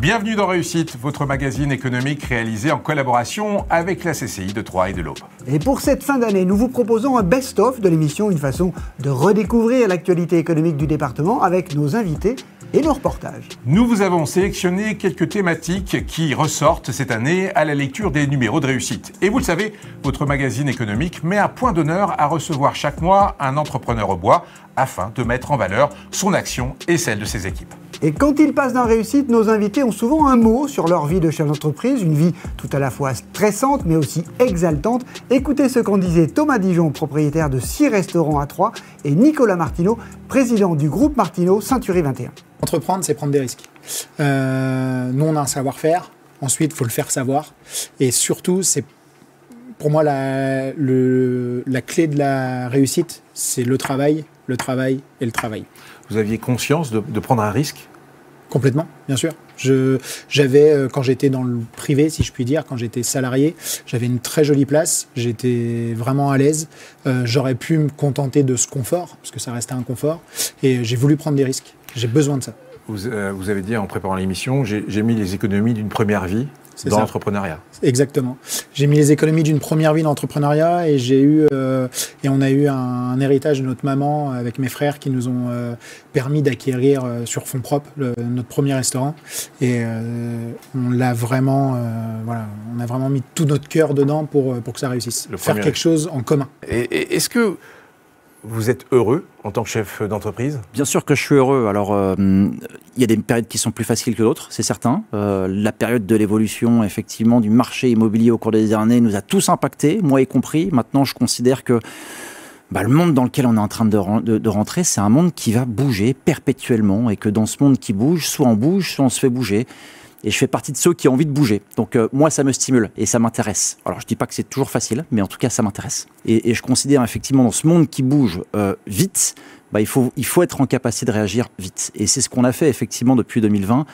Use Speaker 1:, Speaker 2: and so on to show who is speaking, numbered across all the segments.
Speaker 1: Bienvenue dans Réussite, votre magazine économique réalisé en collaboration avec la CCI de Troyes et de l'Aube.
Speaker 2: Et pour cette fin d'année, nous vous proposons un best-of de l'émission, une façon de redécouvrir l'actualité économique du département avec nos invités et nos reportages.
Speaker 1: Nous vous avons sélectionné quelques thématiques qui ressortent cette année à la lecture des numéros de Réussite. Et vous le savez, votre magazine économique met un point d'honneur à recevoir chaque mois un entrepreneur au bois afin de mettre en valeur son action et celle de ses équipes.
Speaker 2: Et quand ils passent dans Réussite, nos invités ont souvent un mot sur leur vie de chef d'entreprise, une vie tout à la fois stressante mais aussi exaltante. Écoutez ce qu'en disait Thomas Dijon, propriétaire de 6 restaurants à Troyes, et Nicolas Martineau, président du groupe Martineau Century 21.
Speaker 3: Entreprendre, c'est prendre des risques. Nous, on a un savoir-faire. Ensuite, il faut le faire savoir. Et surtout, c'est pour moi la clé de la réussite, c'est le travail et le travail.
Speaker 1: Vous aviez conscience de prendre un risque ?
Speaker 3: Complètement, bien sûr. J'avais, quand j'étais dans le privé, si je puis dire, quand j'étais salarié, j'avais une très jolie place, j'étais vraiment à l'aise. J'aurais pu me contenter de ce confort, parce que ça restait un confort, et j'ai voulu prendre des risques. J'ai besoin de ça.
Speaker 1: Vous avez dit en préparant l'émission, j'ai mis les économies d'une première vie dans l'entrepreneuriat.
Speaker 3: Exactement. J'ai mis les économies d'une première vie dans l'entrepreneuriat et on a eu un héritage de notre maman avec mes frères qui nous ont permis d'acquérir sur fonds propres notre premier restaurant. Et on a vraiment mis tout notre cœur dedans pour que ça réussisse. Faire quelque chose en commun.
Speaker 1: Et est-ce que vous êtes heureux en tant que chef d'entreprise ?
Speaker 4: Bien sûr que je suis heureux. Alors, il y a des périodes qui sont plus faciles que d'autres, c'est certain. La période de l'évolution, effectivement, du marché immobilier au cours des dernières années nous a tous impactés, moi y compris. Maintenant, je considère que le monde dans lequel on est en train de rentrer, c'est un monde qui va bouger perpétuellement et que dans ce monde qui bouge, soit on bouge, soit on se fait bouger. Et je fais partie de ceux qui ont envie de bouger. Donc moi, ça me stimule et ça m'intéresse. Alors je dis pas que c'est toujours facile, mais en tout cas, ça m'intéresse. Et je considère effectivement dans ce monde qui bouge vite, il faut être en capacité de réagir vite. Et c'est ce qu'on a fait effectivement depuis 2020.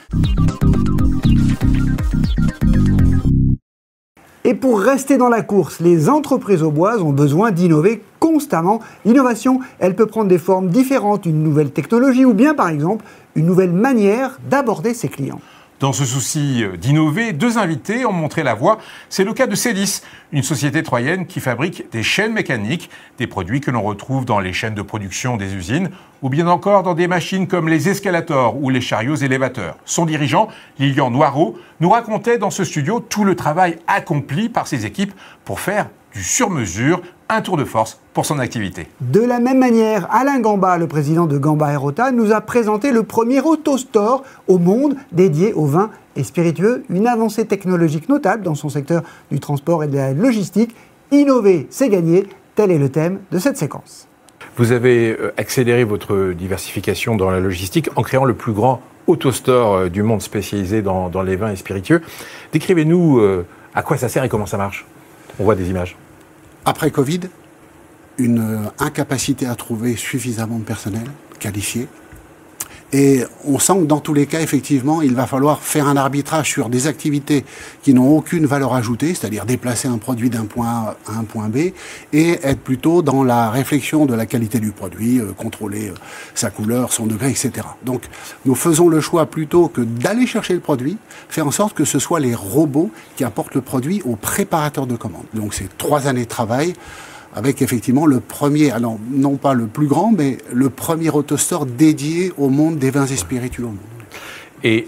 Speaker 2: Et pour rester dans la course, les entreprises au bois ont besoin d'innover constamment. L'innovation, elle peut prendre des formes différentes, une nouvelle technologie ou bien par exemple une nouvelle manière d'aborder ses clients.
Speaker 1: Dans ce souci d'innover, 2 invités ont montré la voie. C'est le cas de Célis, une société troyenne qui fabrique des chaînes mécaniques, des produits que l'on retrouve dans les chaînes de production des usines, ou bien encore dans des machines comme les escalators ou les chariots élévateurs. Son dirigeant, Lilian Noireau, nous racontait dans ce studio tout le travail accompli par ses équipes pour faire du sur-mesure un tour de force pour son activité.
Speaker 2: De la même manière, Alain Gamba, le président de Gamba Aerota, nous a présenté le premier autostore au monde dédié aux vins et spiritueux, une avancée technologique notable dans son secteur du transport et de la logistique. Innover, c'est gagner, tel est le thème de cette séquence.
Speaker 1: Vous avez accéléré votre diversification dans la logistique en créant le plus grand autostore du monde spécialisé dans les vins et spiritueux. Décrivez-nous à quoi ça sert et comment ça marche. On voit des images.
Speaker 5: Après Covid, une incapacité à trouver suffisamment de personnel qualifié. Et on sent que dans tous les cas, effectivement, il va falloir faire un arbitrage sur des activités qui n'ont aucune valeur ajoutée, c'est-à-dire déplacer un produit d'un point A à un point B, et être plutôt dans la réflexion de la qualité du produit, contrôler sa couleur, son degré, etc. Donc, nous faisons le choix plutôt que d'aller chercher le produit, faire en sorte que ce soit les robots qui apportent le produit aux préparateurs de commandes. Donc, c'est 3 années de travail, avec effectivement le premier, alors non pas le plus grand, mais le premier autostore dédié au monde des vins et spiritueux au monde.
Speaker 1: Et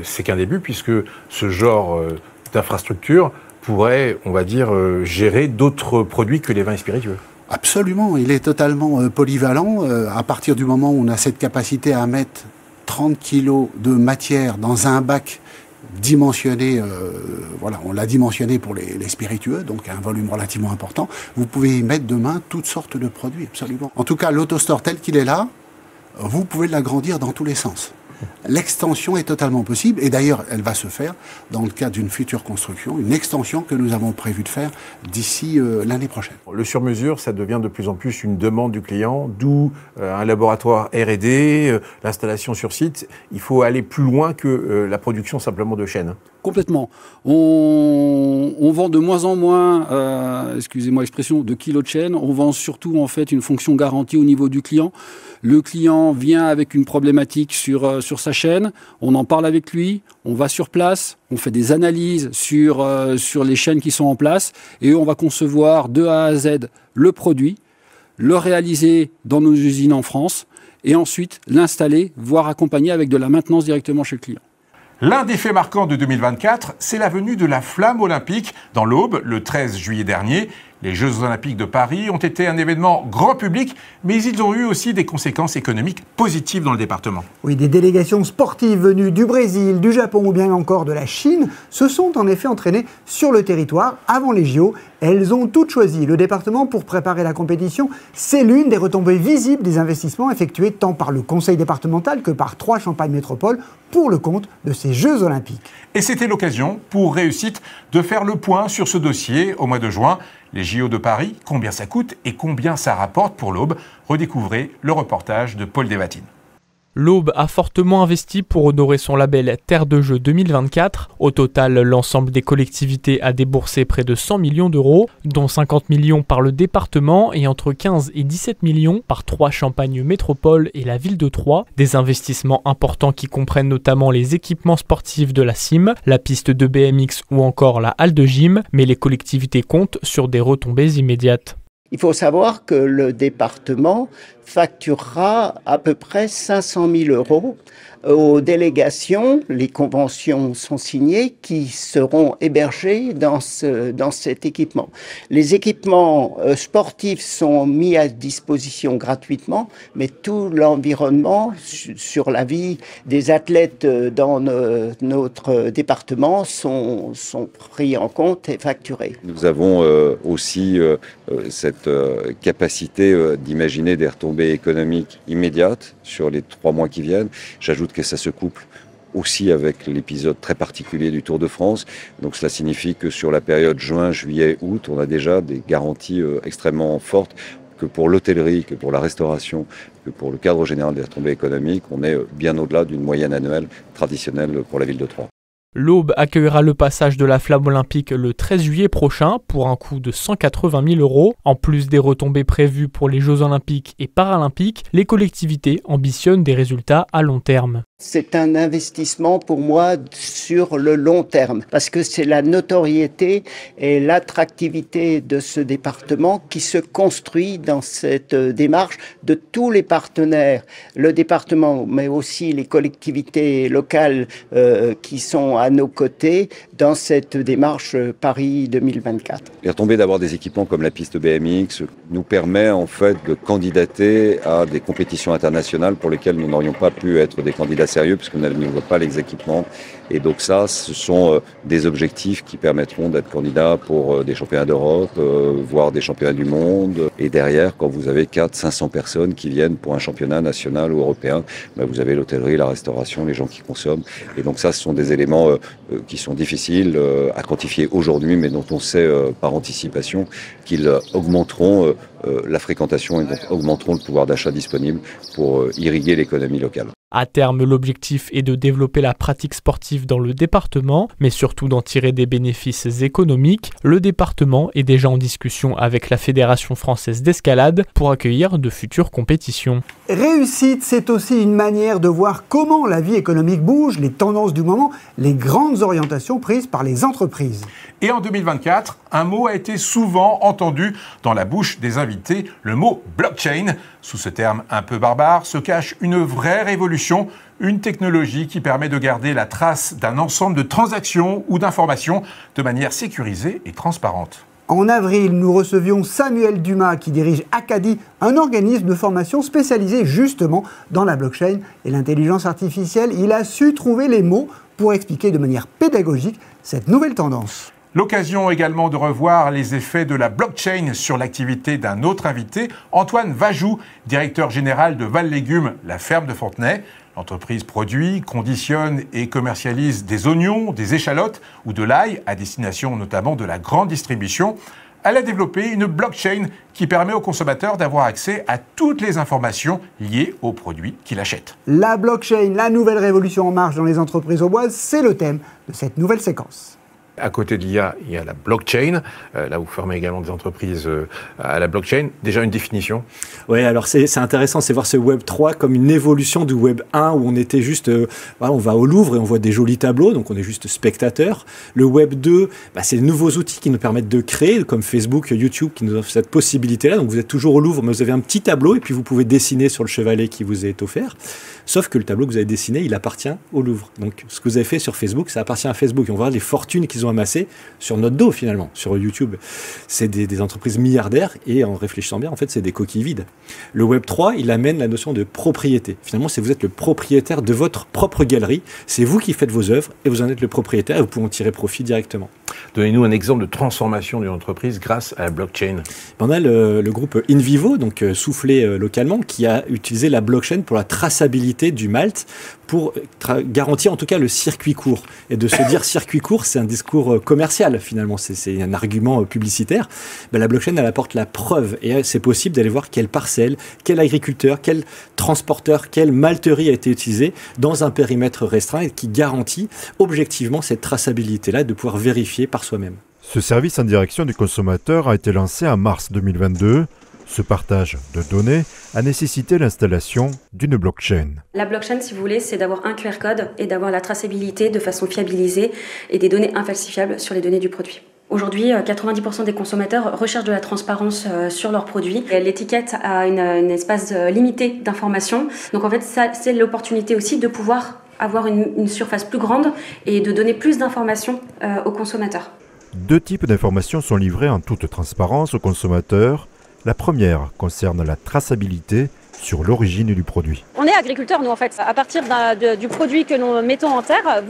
Speaker 1: c'est qu'un début, puisque ce genre d'infrastructure pourrait, on va dire, gérer d'autres produits que les vins et spiritueux.
Speaker 5: Absolument, il est totalement polyvalent. À partir du moment où on a cette capacité à mettre 30 kilos de matière dans un bac dimensionné, on l'a dimensionné pour les spiritueux, donc un volume relativement important. Vous pouvez y mettre demain toutes sortes de produits, absolument. En tout cas, l'autostore tel qu'il est là, vous pouvez l'agrandir dans tous les sens. L'extension est totalement possible, et d'ailleurs, elle va se faire dans le cadre d'une future construction, une extension que nous avons prévu de faire d'ici l'année prochaine.
Speaker 1: Le sur-mesure, ça devient de plus en plus une demande du client, d'où un laboratoire R&D, l'installation sur site. Il faut aller plus loin que la production simplement de chaînes.
Speaker 6: Complètement. On vend de moins en moins, excusez-moi l'expression, de kilos de chaîne. On vend surtout en fait une fonction garantie au niveau du client. Le client vient avec une problématique sur sa sa chaîne, on en parle avec lui, on va sur place, on fait des analyses sur les chaînes qui sont en place et on va concevoir de A à Z le produit, le réaliser dans nos usines en France et ensuite l'installer, voire accompagner avec de la maintenance directement chez le client.
Speaker 1: L'un des faits marquants de 2024, c'est la venue de la flamme olympique dans l'Aube, le 13 juillet dernier. Les Jeux Olympiques de Paris ont été un événement grand public, mais ils ont eu aussi des conséquences économiques positives dans le département.
Speaker 2: Oui, des délégations sportives venues du Brésil, du Japon ou bien encore de la Chine se sont en effet entraînées sur le territoire avant les JO. Elles ont toutes choisi le département pour préparer la compétition. C'est l'une des retombées visibles des investissements effectués tant par le conseil départemental que par 3 Champagne Métropole pour le compte de ces Jeux Olympiques.
Speaker 1: Et c'était l'occasion pour Réussite de faire le point sur ce dossier au mois de juin. Les JO de Paris, combien ça coûte et combien ça rapporte pour l'Aube? Redécouvrez le reportage de Paul Desvatines.
Speaker 7: L'Aube a fortement investi pour honorer son label Terre de Jeux 2024. Au total, l'ensemble des collectivités a déboursé près de 100 millions d'euros, dont 50 millions par le département et entre 15 et 17 millions par 3 Champagne Métropole et la ville de Troyes. Des investissements importants qui comprennent notamment les équipements sportifs de la CIM, la piste de BMX ou encore la halle de gym, mais les collectivités comptent sur des retombées immédiates.
Speaker 8: Il faut savoir que le département facturera à peu près 500 000 euros aux délégations. Les conventions sont signées qui seront hébergées dans cet équipement. Les équipements sportifs sont mis à disposition gratuitement, mais tout l'environnement sur la vie des athlètes dans notre département sont pris en compte et facturés.
Speaker 9: Nous avons aussi cette capacité d'imaginer des retombées économiques immédiates sur les 3 mois qui viennent. J'ajoute que ça se couple aussi avec l'épisode très particulier du Tour de France. Donc cela signifie que sur la période juin, juillet, août, on a déjà des garanties extrêmement fortes que pour l'hôtellerie, que pour la restauration, que pour le cadre général des retombées économiques, on est bien au-delà d'une moyenne annuelle traditionnelle pour la ville de Troyes.
Speaker 7: L'Aube accueillera le passage de la flamme olympique le 13 juillet prochain pour un coût de 180 000 euros. En plus des retombées prévues pour les Jeux olympiques et paralympiques, les collectivités ambitionnent des résultats à long terme.
Speaker 8: C'est un investissement pour moi sur le long terme parce que c'est la notoriété et l'attractivité de ce département qui se construit dans cette démarche de tous les partenaires, le département mais aussi les collectivités locales qui sont à nos côtés dans cette démarche Paris 2024.
Speaker 9: Les retombées d'avoir des équipements comme la piste BMX nous permet en fait de candidater à des compétitions internationales pour lesquelles nous n'aurions pas pu être des candidats sérieux puisqu'on n'avons pas les équipements. Et donc ça, ce sont des objectifs qui permettront d'être candidats pour des championnats d'Europe, voire des championnats du monde. Et derrière, quand vous avez 400-500 personnes qui viennent pour un championnat national ou européen, vous avez l'hôtellerie, la restauration, les gens qui consomment. Et donc ça, ce sont des éléments qui sont difficiles à quantifier aujourd'hui, mais dont on sait par anticipation qu'ils augmenteront la fréquentation et donc augmenteront le pouvoir d'achat disponible pour irriguer l'économie locale.
Speaker 7: À terme, l'objectif est de développer la pratique sportive dans le département, mais surtout d'en tirer des bénéfices économiques. Le département est déjà en discussion avec la Fédération française d'escalade pour accueillir de futures compétitions.
Speaker 2: Réussite, c'est aussi une manière de voir comment la vie économique bouge, les tendances du moment, les grandes orientations prises par les entreprises.
Speaker 1: Et en 2024, un mot a été souvent entendu dans la bouche des invités, le mot blockchain. Sous ce terme un peu barbare se cache une vraie révolution, une technologie qui permet de garder la trace d'un ensemble de transactions ou d'informations de manière sécurisée et transparente.
Speaker 2: En avril, nous recevions Samuel Dumas qui dirige Acadie, un organisme de formation spécialisé justement dans la blockchain et l'intelligence artificielle. Il a su trouver les mots pour expliquer de manière pédagogique cette nouvelle tendance.
Speaker 1: L'occasion également de revoir les effets de la blockchain sur l'activité d'un autre invité, Antoine Vajou, directeur général de Val Légumes, la ferme de Fontenay. L'entreprise produit, conditionne et commercialise des oignons, des échalotes ou de l'ail à destination notamment de la grande distribution. Elle a développé une blockchain qui permet aux consommateurs d'avoir accès à toutes les informations liées aux produits qu'il achète.
Speaker 2: La blockchain, la nouvelle révolution en marche dans les entreprises auboises, c'est le thème de cette nouvelle séquence.
Speaker 1: À côté de l'IA, il y a la blockchain. Là, vous formez également des entreprises à la blockchain. Déjà une définition?
Speaker 10: Oui, alors c'est intéressant, c'est voir ce Web 3 comme une évolution du Web 1 où on était juste, on va au Louvre et on voit des jolis tableaux, donc on est juste spectateur. Le Web 2, c'est de nouveaux outils qui nous permettent de créer, comme Facebook, YouTube, qui nous offrent cette possibilité-là. Donc vous êtes toujours au Louvre, mais vous avez un petit tableau et puis vous pouvez dessiner sur le chevalet qui vous est offert. Sauf que le tableau que vous avez dessiné, il appartient au Louvre. Donc ce que vous avez fait sur Facebook, ça appartient à Facebook. Et on va voir les fortunes qu'ils ont amassées sur notre dos finalement, sur YouTube. C'est des entreprises milliardaires et en réfléchissant bien, en fait, c'est des coquilles vides. Le Web 3, il amène la notion de propriété. Finalement, c'est vous êtes le propriétaire de votre propre galerie. C'est vous qui faites vos œuvres et vous en êtes le propriétaire et vous pouvez en tirer profit directement.
Speaker 1: Donnez-nous un exemple de transformation d'une entreprise grâce à la blockchain.
Speaker 10: On a le groupe InVivo, donc soufflé localement, qui a utilisé la blockchain pour la traçabilité du malt, pour garantir en tout cas le circuit court. Et de se dire circuit court, c'est un discours commercial finalement, c'est un argument publicitaire. La blockchain, elle apporte la preuve et c'est possible d'aller voir quelle parcelle, quel agriculteur, quel transporteur, quelle malterie a été utilisée dans un périmètre restreint et qui garantit objectivement cette traçabilité-là de pouvoir vérifier par soi-même.
Speaker 11: Ce service en direction du consommateur a été lancé en mars 2022. Ce partage de données a nécessité l'installation d'une blockchain.
Speaker 12: La blockchain, si vous voulez, c'est d'avoir un QR code et d'avoir la traçabilité de façon fiabilisée et des données infalsifiables sur les données du produit. Aujourd'hui, 90% des consommateurs recherchent de la transparence sur leurs produits. L'étiquette a une espace limité d'informations. Donc en fait, ça, c'est l'opportunité aussi de pouvoir avoir une surface plus grande et de donner plus d'informations aux consommateurs.
Speaker 11: 2 types d'informations sont livrées en toute transparence aux consommateurs. La première concerne la traçabilité sur l'origine du produit.
Speaker 13: On est agriculteurs, nous, en fait. À partir du produit que nous mettons en terre,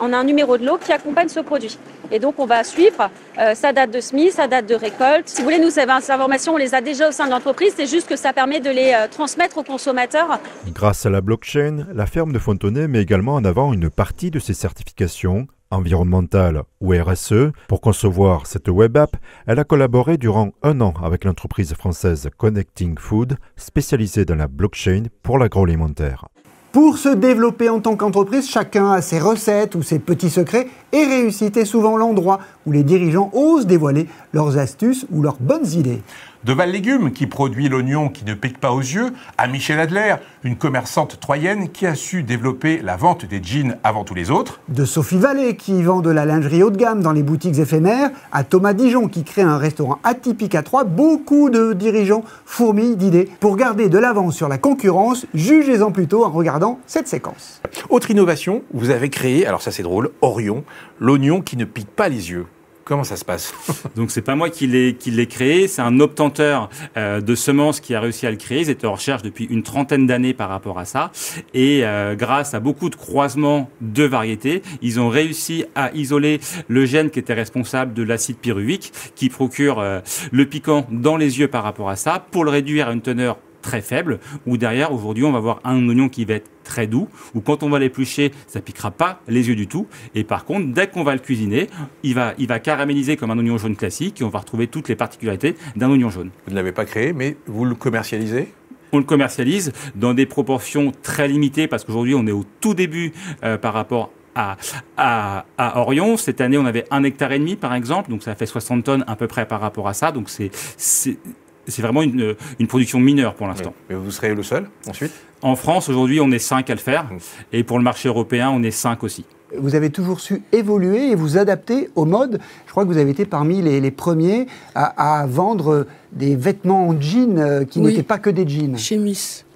Speaker 13: on a un numéro de lot qui accompagne ce produit. Et donc, on va suivre sa date de semis, sa date de récolte. Si vous voulez, nous, ces informations, on les a déjà au sein de l'entreprise. C'est juste que ça permet de les transmettre aux consommateurs.
Speaker 11: Grâce à la blockchain, la ferme de Fontenay met également en avant une partie de ses certifications environnementale ou RSE. Pour concevoir cette web app, elle a collaboré durant 1 an avec l'entreprise française Connecting Food, spécialisée dans la blockchain pour l'agroalimentaire.
Speaker 2: Pour se développer en tant qu'entreprise, chacun a ses recettes ou ses petits secrets et réussite est souvent l'endroit où les dirigeants osent dévoiler leurs astuces ou leurs bonnes idées.
Speaker 1: De Val Légumes, qui produit l'oignon qui ne pique pas aux yeux, à Michel Adler, une commerçante troyenne qui a su développer la vente des jeans avant tous les autres.
Speaker 2: De Sophie Vallée, qui vend de la lingerie haut de gamme dans les boutiques éphémères, à Thomas Dijon, qui crée un restaurant atypique à Troyes. Beaucoup de dirigeants fourmillent d'idées. Pour garder de l'avance sur la concurrence, jugez-en plutôt en regardant cette séquence.
Speaker 1: Autre innovation, vous avez créé, alors ça c'est drôle, Orion, l'oignon qui ne pique pas les yeux. Comment ça se passe?
Speaker 14: Donc c'est pas moi qui l'ai créé, c'est un obtenteur de semences qui a réussi à le créer. Ils étaient en recherche depuis une 30aine d'années par rapport à ça. Et grâce à beaucoup de croisements de variétés, ils ont réussi à isoler le gène qui était responsable de l'acide pyruvique, qui procure le piquant dans les yeux par rapport à ça, pour le réduire à une teneur très faible, où derrière, aujourd'hui, on va avoir un oignon qui va être très doux, où quand on va l'éplucher, ça piquera pas les yeux du tout. Et par contre, dès qu'on va le cuisiner, il va caraméliser comme un oignon jaune classique et on va retrouver toutes les particularités d'un oignon jaune.
Speaker 1: Vous ne l'avez pas créé, mais vous le commercialisez?
Speaker 14: On le commercialise dans des proportions très limitées parce qu'aujourd'hui, on est au tout début par rapport à Orion. Cette année, on avait 1,5 hectare par exemple, donc ça fait 60 tonnes à peu près par rapport à ça. Donc c'est vraiment une production mineure pour l'instant.
Speaker 1: Oui. Mais vous serez le seul ensuite?
Speaker 14: En France, aujourd'hui, on est 5 à le faire. Et pour le marché européen, on est 5 aussi.
Speaker 2: Vous avez toujours su évoluer et vous adapter aux modes. Je crois que vous avez été parmi les premiers à vendre des vêtements en jean qui n'étaient pas que des jeans.
Speaker 15: Chez Miss,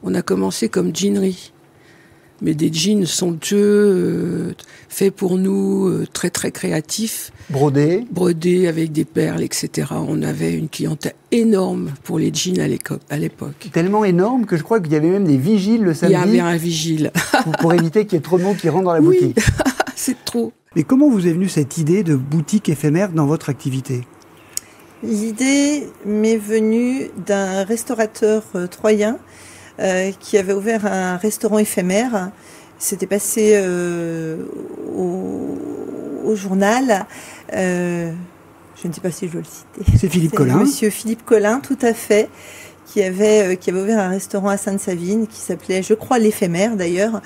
Speaker 15: on a commencé comme jeanerie. Mais des jeans somptueux, faits pour nous, très très créatifs.
Speaker 2: Brodés.
Speaker 15: Brodés avec des perles, etc. On avait une clientèle énorme pour les jeans à l'époque.
Speaker 2: Tellement énorme que je crois qu'il y avait même des vigiles le samedi.
Speaker 15: Il y avait un vigile.
Speaker 2: pour éviter qu'il y ait trop de monde qui rentre dans la boutique.
Speaker 15: C'est trop.
Speaker 2: Mais comment vous est venue cette idée de boutique éphémère dans votre activité?
Speaker 16: L'idée m'est venue d'un restaurateur troyen qui avait ouvert un restaurant éphémère. C'était passé au journal. Je ne sais pas si je dois le citer.
Speaker 2: C'est Philippe Collin.
Speaker 16: Monsieur Philippe Collin, tout à fait, qui avait ouvert un restaurant à Sainte-Savine qui s'appelait, je crois, l'Éphémère d'ailleurs.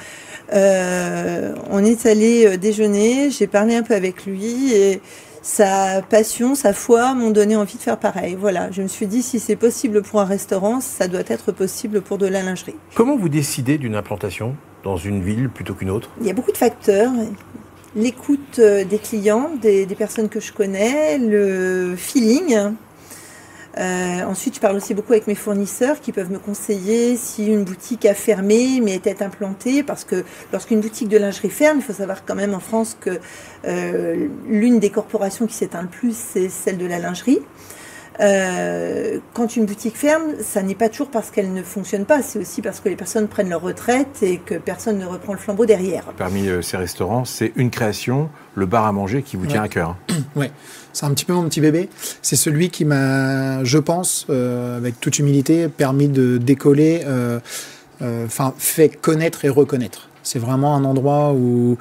Speaker 16: On est allé déjeuner, j'ai parlé un peu avec lui et sa passion, sa foi m'ont donné envie de faire pareil. Voilà, je me suis dit si c'est possible pour un restaurant, ça doit être possible pour de la lingerie.
Speaker 17: Comment vous décidez d'une implantation dans une ville plutôt qu'une autre?
Speaker 16: Il y a beaucoup de facteurs. L'écoute des clients, des personnes que je connais, le feeling. Ensuite, je parle aussi beaucoup avec mes fournisseurs qui peuvent me conseiller si une boutique a fermé mais était implantée, parce que lorsqu'une boutique de lingerie ferme, il faut savoir quand même en France que l'une des corporations qui s'éteint le plus, c'est celle de la lingerie. Quand une boutique ferme, ça n'est pas toujours parce qu'elle ne fonctionne pas, c'est aussi parce que les personnes prennent leur retraite et que personne ne reprend le flambeau derrière.
Speaker 17: Parmi ces restaurants, c'est une création, le bar à manger, qui vous tient à cœur.
Speaker 3: Oui, c'est un petit peu mon petit bébé. C'est celui qui m'a, je pense, avec toute humilité, permis de décoller, fait connaître et reconnaître. C'est vraiment un endroit où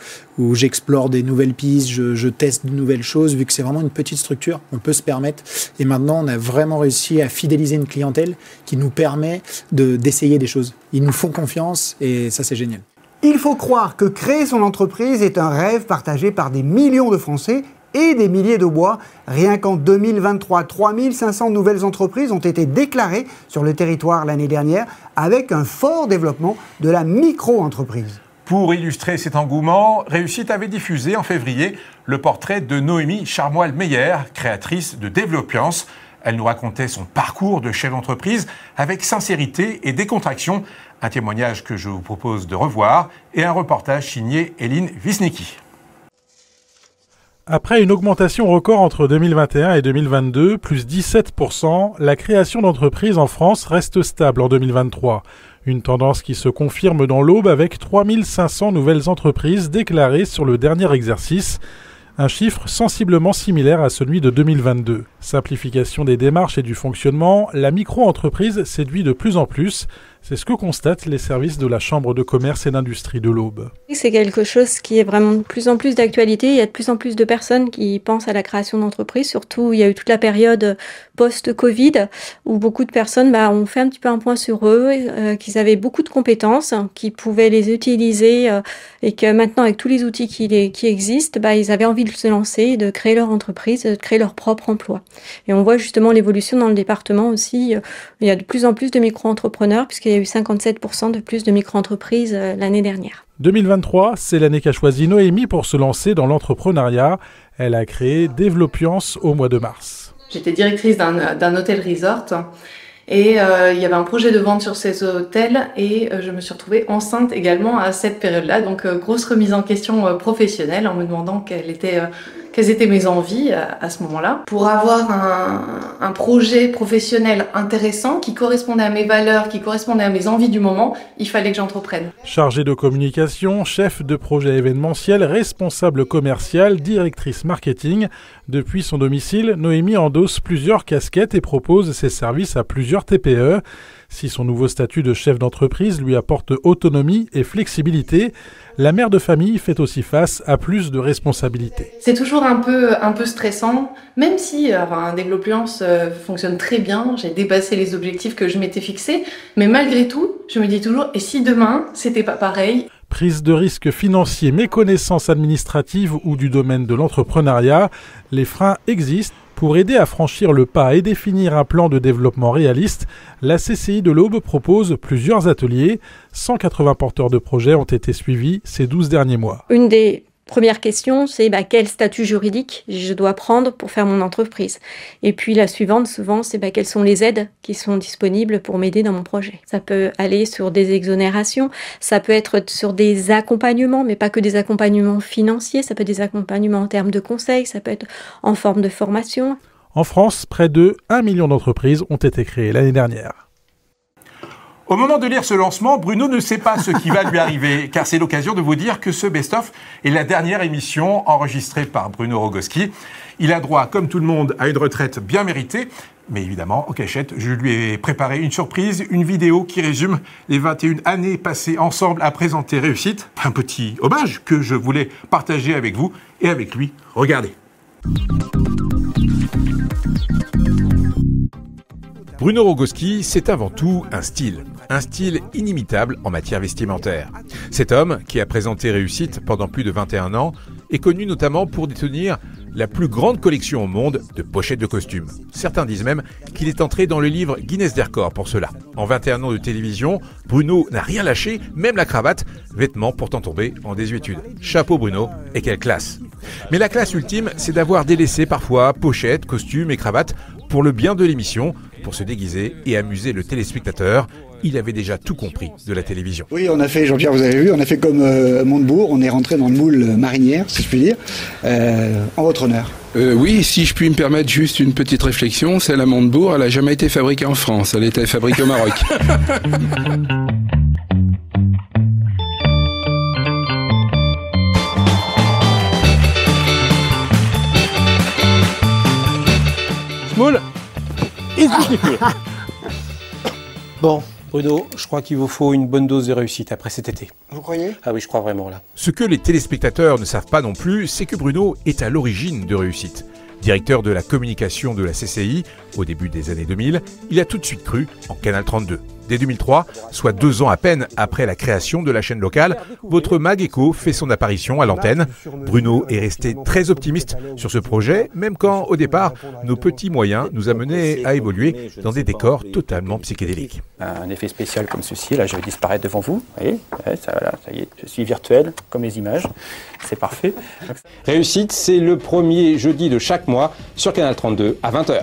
Speaker 3: j'explore des nouvelles pistes, je teste de nouvelles choses, vu que c'est vraiment une petite structure, on peut se permettre. Et maintenant, on a vraiment réussi à fidéliser une clientèle qui nous permet d'essayer des choses. Ils nous font confiance et ça, c'est génial.
Speaker 2: Il faut croire que créer son entreprise est un rêve partagé par des millions de Français et des milliers de bois. Rien qu'en 2023, 3500 nouvelles entreprises ont été déclarées sur le territoire l'année dernière, avec un fort développement de la micro-entreprise.
Speaker 1: Pour illustrer cet engouement, Réussite avait diffusé en février le portrait de Noémie Charmoil-Meyer, créatrice de Développiance. Elle nous racontait son parcours de chef d'entreprise avec sincérité et décontraction. Un témoignage que je vous propose de revoir et un reportage signé Eline Wisnicki.
Speaker 18: Après une augmentation record entre 2021 et 2022, plus 17%, la création d'entreprises en France reste stable en 2023. Une tendance qui se confirme dans l'Aube avec 3500 nouvelles entreprises déclarées sur le dernier exercice. Un chiffre sensiblement similaire à celui de 2022. Simplification des démarches et du fonctionnement, la micro-entreprise séduit de plus en plus. C'est ce que constatent les services de la Chambre de commerce et d'industrie de l'Aube.
Speaker 19: C'est quelque chose qui est vraiment de plus en plus d'actualité. Il y a de plus en plus de personnes qui pensent à la création d'entreprises. Surtout, il y a eu toute la période post-Covid où beaucoup de personnes ont fait un petit peu un point sur eux, qu'ils avaient beaucoup de compétences, qu'ils pouvaient les utiliser et que maintenant, avec tous les outils qui existent, ils avaient envie de se lancer, de créer leur entreprise, de créer leur propre emploi. Et on voit justement l'évolution dans le département aussi. Il y a de plus en plus de micro-entrepreneurs puisqu'il y a eu 57% de plus de micro-entreprises l'année dernière.
Speaker 18: 2023, c'est l'année qu'a choisi Noémie pour se lancer dans l'entrepreneuriat. Elle a créé Développiance au mois de mars.
Speaker 20: J'étais directrice d'un hôtel resort et il y avait un projet de vente sur ces hôtels et je me suis retrouvée enceinte également à cette période-là. Donc grosse remise en question professionnelle en me demandant quelles étaient mes envies à ce moment-là. Pour avoir un projet professionnel intéressant qui correspondait à mes valeurs, qui correspondait à mes envies du moment, il fallait que j'entreprenne.
Speaker 18: Chargée de communication, chef de projet événementiel, responsable commercial, directrice marketing, depuis son domicile, Noémie endosse plusieurs casquettes et propose ses services à plusieurs TPE. Si son nouveau statut de chef d'entreprise lui apporte autonomie et flexibilité, la mère de famille fait aussi face à plus de responsabilités.
Speaker 20: C'est toujours un peu stressant, même si Développiance fonctionne très bien, j'ai dépassé les objectifs que je m'étais fixés, mais malgré tout, je me dis toujours, et si demain, c'était pas pareil ?
Speaker 18: Prise de risques financiers, méconnaissance administrative ou du domaine de l'entrepreneuriat, les freins existent. Pour aider à franchir le pas et définir un plan de développement réaliste, la CCI de l'Aube propose plusieurs ateliers. 180 porteurs de projets ont été suivis ces 12 derniers mois.
Speaker 19: Une des premières questions, c'est quel statut juridique je dois prendre pour faire mon entreprise. Et puis la suivante, souvent, c'est quelles sont les aides qui sont disponibles pour m'aider dans mon projet. Ça peut aller sur des exonérations, ça peut être sur des accompagnements, mais pas que des accompagnements financiers, ça peut être des accompagnements en termes de conseils, ça peut être en forme de formation.
Speaker 18: En France, près de 1 million d'entreprises ont été créées l'année dernière.
Speaker 1: Au moment de lire ce lancement, Bruno ne sait pas ce qui va lui arriver, car c'est l'occasion de vous dire que ce best-of est la dernière émission enregistrée par Bruno Rogoski. Il a droit, comme tout le monde, à une retraite bien méritée, mais évidemment, en cachette, je lui ai préparé une surprise, une vidéo qui résume les 21 années passées ensemble à présenter Réussite. Un petit hommage que je voulais partager avec vous et avec lui. Regardez. Bruno Rogoski, c'est avant tout un style. un style inimitable en matière vestimentaire. Cet homme, qui a présenté Réussite pendant plus de 21 ans, est connu notamment pour détenir la plus grande collection au monde de pochettes de costumes. Certains disent même qu'il est entré dans le livre Guinness des records pour cela. En 21 ans de télévision, Bruno n'a rien lâché, même la cravate, vêtement pourtant tombé en désuétude. Chapeau Bruno, et quelle classe! Mais la classe ultime, c'est d'avoir délaissé parfois pochettes, costumes et cravates pour le bien de l'émission, pour se déguiser et amuser le téléspectateur. Il avait déjà tout compris de la télévision.
Speaker 21: Oui, on a fait, Jean-Pierre, vous avez vu, on a fait comme Montebourg, on est rentré dans le moule marinière, si je puis dire, en votre honneur.
Speaker 22: Oui, si je puis me permettre juste une petite réflexion, celle à Montebourg, elle n'a jamais été fabriquée en France, elle était fabriquée au Maroc.
Speaker 23: Moule, Bon, Bruno, je crois qu'il vous faut une bonne dose de réussite après cet été.
Speaker 21: Vous croyez?
Speaker 23: Ah oui, je crois vraiment là.
Speaker 1: Ce que les téléspectateurs ne savent pas non plus, c'est que Bruno est à l'origine de Réussite. Directeur de la communication de la CCI, au début des années 2000, il a tout de suite cru en Canal 32. Dès 2003, soit 2 ans à peine après la création de la chaîne locale, votre Mag Echo fait son apparition à l'antenne. Bruno est resté très optimiste sur ce projet, même quand, au départ, nos petits moyens nous amenaient à évoluer dans des décors totalement psychédéliques.
Speaker 23: Un effet spécial comme ceci, là je vais disparaître devant vous, vous voyez, ça y est, je suis virtuel, comme les images, c'est parfait. Réussite, c'est le premier jeudi de chaque mois sur Canal 32 à 20h.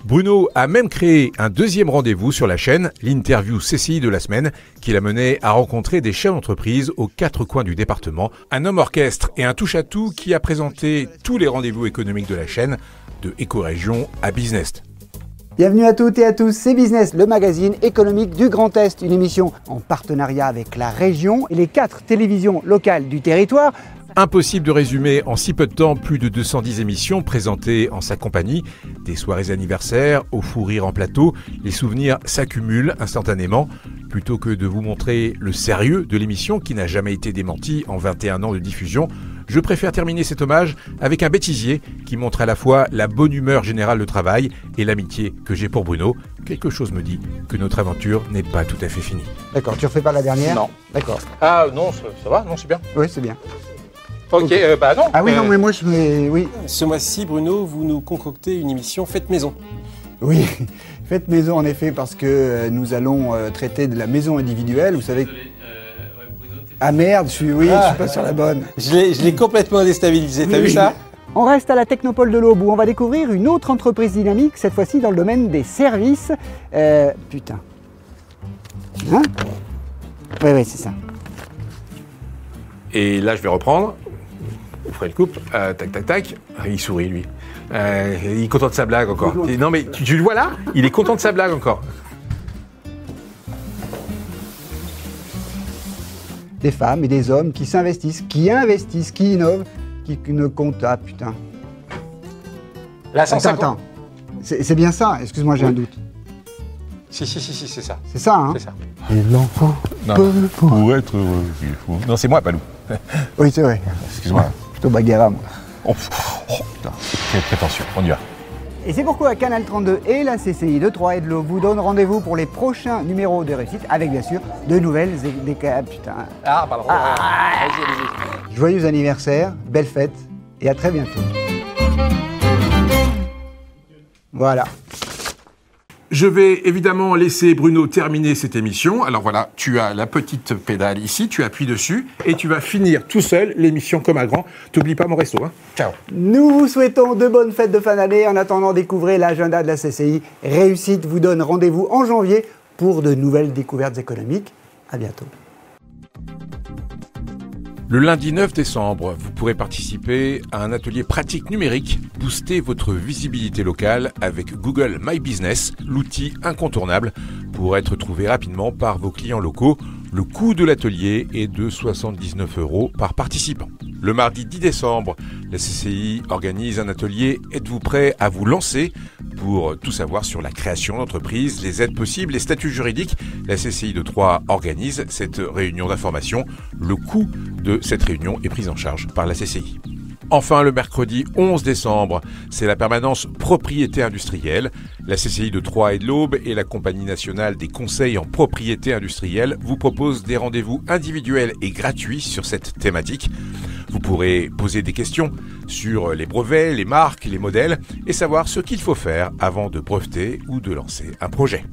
Speaker 1: Bruno a même créé un deuxième rendez-vous sur la chaîne, l'interview CCI de la semaine, qui l'a mené à rencontrer des chefs d'entreprise aux 4 coins du département, un homme orchestre et un touche-à-tout qui a présenté tous les rendez-vous économiques de la chaîne, de Éco-Région à Business.
Speaker 2: Bienvenue à toutes et à tous, c'est Business, le magazine économique du Grand Est, une émission en partenariat avec la région et les 4 télévisions locales du territoire.
Speaker 1: Impossible de résumer en si peu de temps plus de 210 émissions présentées en sa compagnie, des soirées anniversaires, au fou rire en plateau, les souvenirs s'accumulent instantanément. Plutôt que de vous montrer le sérieux de l'émission qui n'a jamais été démenti en 21 ans de diffusion, je préfère terminer cet hommage avec un bêtisier qui montre à la fois la bonne humeur générale de travail et l'amitié que j'ai pour Bruno. Quelque chose me dit que notre aventure n'est pas tout à fait finie.
Speaker 2: D'accord, tu refais pas la dernière?
Speaker 23: Non.
Speaker 2: D'accord.
Speaker 23: Ah non, ça va, non, c'est bien.
Speaker 2: Oui, c'est bien.
Speaker 23: Ok, bah non.
Speaker 2: Ah oui, non, mais moi je mets... Oui.
Speaker 23: Ce mois-ci, Bruno, vous nous concoctez une émission Fête Maison.
Speaker 2: Oui, Fête Maison en effet, parce que nous allons traiter de la maison individuelle, vous savez... Ah merde, je suis pas sur la bonne.
Speaker 23: Je l'ai complètement déstabilisé, t'as vu ça?
Speaker 2: On reste à la Technopole de l'Aube où on va découvrir une autre entreprise dynamique, cette fois-ci dans le domaine des services. Putain. Hein? Oui, c'est ça.
Speaker 17: Et là, je vais reprendre. Vous ferez le couple. Tac, tac, tac. Il sourit, lui. Il est content de sa blague encore. Non, mais tu le vois là? Il est content de sa blague encore.
Speaker 2: Des femmes et des hommes qui s'investissent, qui investissent, qui innovent, qui ne comptent... Ah, putain.
Speaker 23: Là, 150.
Speaker 2: Attends. C'est bien ça? Excuse-moi, j'ai un doute.
Speaker 23: Si, c'est ça.
Speaker 2: C'est ça, hein?
Speaker 23: C'est ça.
Speaker 2: Et l'enfant
Speaker 17: pour être heureux, il faut... Non, c'est moi, Palou.
Speaker 2: Oui, c'est vrai.
Speaker 17: Excuse-moi.
Speaker 2: Plutôt Baguera, moi.
Speaker 17: Oh, putain. Quelle prétention. On y va.
Speaker 2: Et c'est pourquoi Canal 32 et la CCI de Troyes et de l'Aube vous donnent rendez-vous pour les prochains numéros de Réussite, avec bien sûr de nouvelles... Putain.
Speaker 23: Ah, pardon. Allez-y.
Speaker 2: Joyeux anniversaire, belle fête, et à très bientôt. Voilà.
Speaker 1: Je vais évidemment laisser Bruno terminer cette émission. Alors voilà, tu as la petite pédale ici, tu appuies dessus et tu vas finir tout seul l'émission comme un grand. T'oublies pas mon resto, hein? Ciao.
Speaker 2: Nous vous souhaitons de bonnes fêtes de fin d'année. En attendant, découvrez l'agenda de la CCI. Réussite vous donne rendez-vous en janvier pour de nouvelles découvertes économiques. À bientôt.
Speaker 1: Le lundi 9 décembre, vous pourrez participer à un atelier pratique numérique, booster votre visibilité locale avec Google My Business, l'outil incontournable pour être trouvé rapidement par vos clients locaux. Le coût de l'atelier est de 79 € par participant. Le mardi 10 décembre, la CCI organise un atelier « Êtes-vous prêt à vous lancer ?» Pour tout savoir sur la création d'entreprise, les aides possibles, les statuts juridiques, la CCI de Troyes organise cette réunion d'information. Le coût de cette réunion est pris en charge par la CCI. Enfin, le mercredi 11 décembre, c'est la permanence propriété industrielle. La CCI de Troyes et de l'Aube et la Compagnie nationale des conseils en propriété industrielle vous proposent des rendez-vous individuels et gratuits sur cette thématique. Vous pourrez poser des questions sur les brevets, les marques, les modèles et savoir ce qu'il faut faire avant de breveter ou de lancer un projet.